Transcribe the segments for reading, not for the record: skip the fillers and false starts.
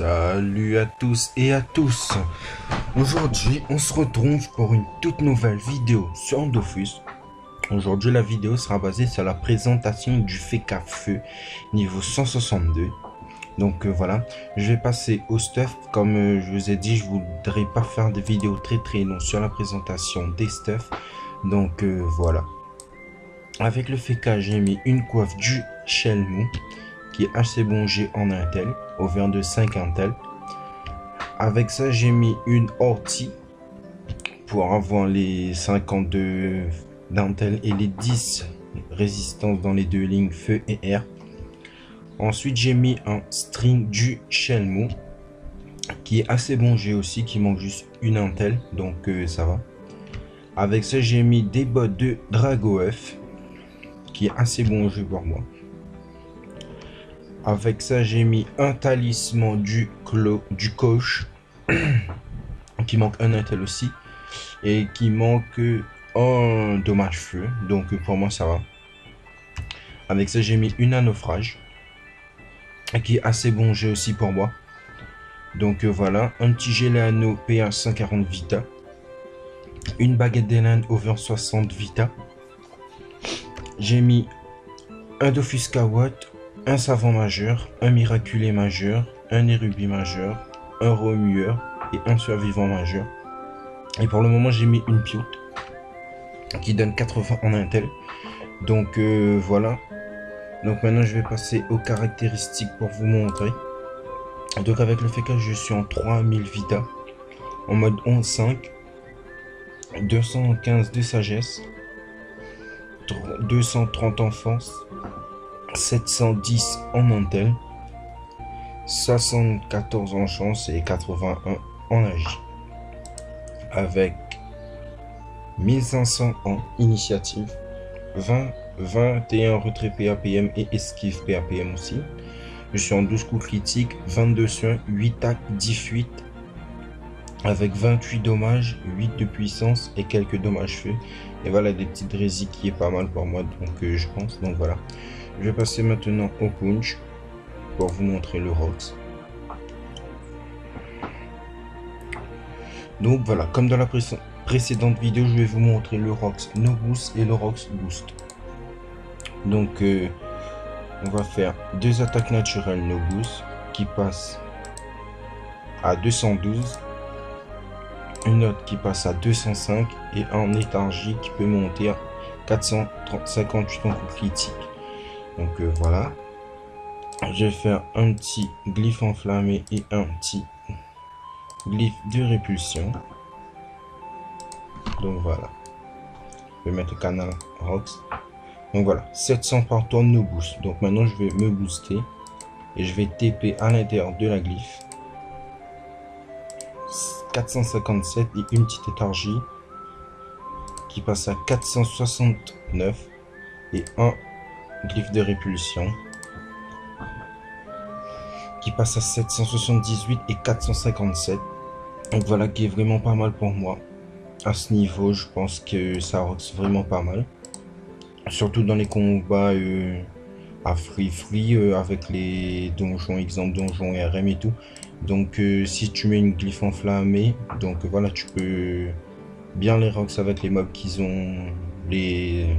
Salut à tous et à tous. Aujourd'hui on se retrouve pour une toute nouvelle vidéo sur Dofus. Aujourd'hui la vidéo sera basée sur la présentation du FK Feu niveau 162. Donc voilà, je vais passer au stuff. Comme je vous ai dit, je voudrais pas faire des vidéos très longues sur la présentation des stuff. Donc voilà. Avec le FK, j'ai mis une coiffe du Shelmou qui est assez bon G en Intel, au 22.5 Intel. Avec ça, j'ai mis une ortie pour avoir les 52 d'Intel et les 10 résistances dans les deux lignes feu et air. Ensuite, j'ai mis un string du Shelmou qui est assez bon G aussi, qui manque juste une Intel, donc ça va. Avec ça, j'ai mis des bottes de DragoF qui est assez bon G pour moi. Avec ça, j'ai mis un talisman du coach qui manque un Intel aussi et qui manque un dommage feu, donc pour moi ça va. Avec ça, j'ai mis une naufrage qui est assez bon G aussi pour moi. Donc voilà, un petit gilet anneau PA 140 Vita, une baguette d'Hélène over 60 Vita. J'ai mis un Dofus Watt, un savant majeur, un miraculé majeur, un érubit majeur, un remueur et un survivant majeur. Et pour le moment, j'ai mis une pioute qui donne 80 en Intel. Donc voilà. Donc maintenant, je vais passer aux caractéristiques pour vous montrer. Donc avec le FK, je suis en 3000 Vita, en mode 11.5, 215 de sagesse, 230 en force, 710 en Intel, 74 en chance et 81 en agi. Avec 1500 en initiative, 21 retrait PAPM et esquive PAPM aussi. Je suis en 12 coups critiques, 22 soins, 8 tac, 10 fuites, avec 28 dommages, 8 de puissance et quelques dommages feu. Et voilà des petites résis qui est pas mal pour moi, donc je pense. Donc voilà. Je vais passer maintenant au punch pour vous montrer le Rox. Donc voilà, comme dans la précédente vidéo, je vais vous montrer le Rox No Boost et le Rox Boost. Donc on va faire deux attaques naturelles No Boost qui passent à 212, une autre qui passe à 205 et un léthargie qui peut monter à 458 en coup critique. Donc voilà, je vais faire un petit glyphe enflammé et un petit glyphe de répulsion. Donc voilà, je vais mettre le canal Rox. Donc voilà, 700 par tour no boost. Donc maintenant je vais me booster et je vais TP à l'intérieur de la glyphe. 457 et une petite léthargie qui passe à 469 et un glyphe de répulsion qui passe à 778 et 457. Donc voilà, qui est vraiment pas mal pour moi. À ce niveau, je pense que ça rox vraiment pas mal. Surtout dans les combats à free avec les donjons, exemple donjons RM et tout. Donc si tu mets une glyphe enflammée, donc voilà, tu peux bien les rox avec les mobs qui ont les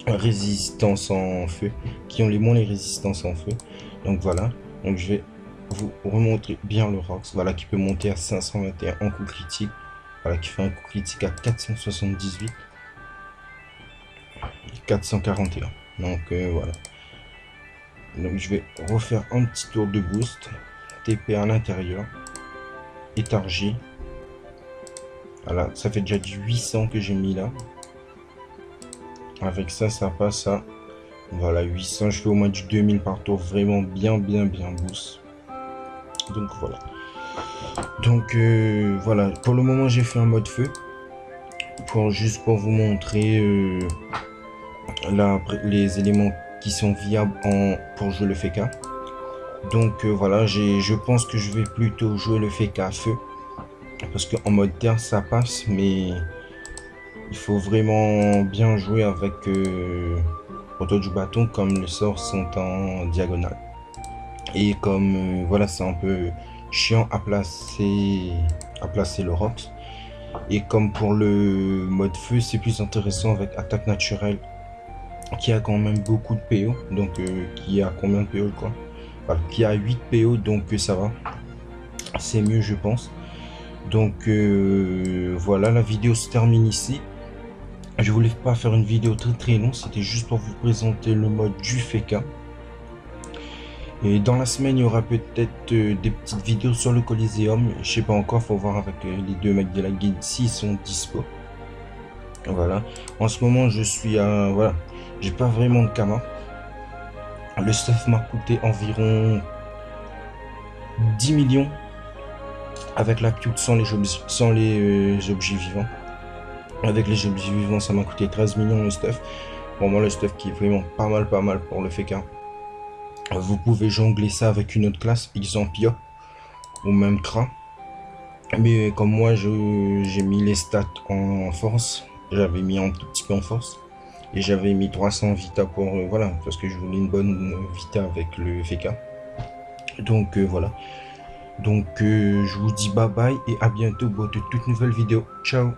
résistances en feu, qui ont les moins les résistances en feu. Donc voilà, donc je vais vous remontrer bien le Rox, voilà, qui peut monter à 521 en coup critique, voilà, qui fait un coup critique à 478 et 441. Donc voilà, donc je vais refaire un petit tour de boost, TP à l'intérieur, léthargie, voilà, ça fait déjà du 800 que j'ai mis là. Avec ça, ça passe à voilà 800. Je fais au moins du 2000 par tour, vraiment bien boost. Donc voilà. Donc voilà, pour le moment j'ai fait un mode feu juste pour vous montrer les éléments qui sont viables pour jouer le FK. Donc voilà, je pense que je vais plutôt jouer le FK feu parce qu'en mode terre ça passe, mais il faut vraiment bien jouer avec autour du bâton comme les sorts sont en diagonale. Et comme voilà, c'est un peu chiant à placer le Rox. Et comme pour le mode feu, c'est plus intéressant avec attaque naturelle qui a quand même beaucoup de PO. Donc qui a combien de PO quoi? Voilà, qui a 8 PO, donc ça va. C'est mieux je pense. Donc voilà, la vidéo se termine ici. Je voulais pas faire une vidéo très longue, c'était juste pour vous présenter le mode du Feka. Et dans la semaine, il y aura peut-être des petites vidéos sur le Coliseum. Je sais pas encore, faut voir avec les deux mecs de la guilde s'ils sont dispo. Voilà. En ce moment, je suis à... Voilà. J'ai pas vraiment de Kama. Le stuff m'a coûté environ 10 millions avec la cube sans les objets vivants. Avec les objets vivants, ça m'a coûté 13 millions le stuff. Pour moi, le stuff qui est vraiment pas mal pour le Feka. Vous pouvez jongler ça avec une autre classe, exemple Yo, ou même Kra. Mais comme moi, j'ai mis les stats en force. J'avais mis un tout petit peu en force. Et j'avais mis 300 Vita pour... voilà, parce que je voulais une bonne Vita avec le Feka. Donc voilà. Donc je vous dis bye bye et à bientôt pour de toute nouvelle vidéo. Ciao.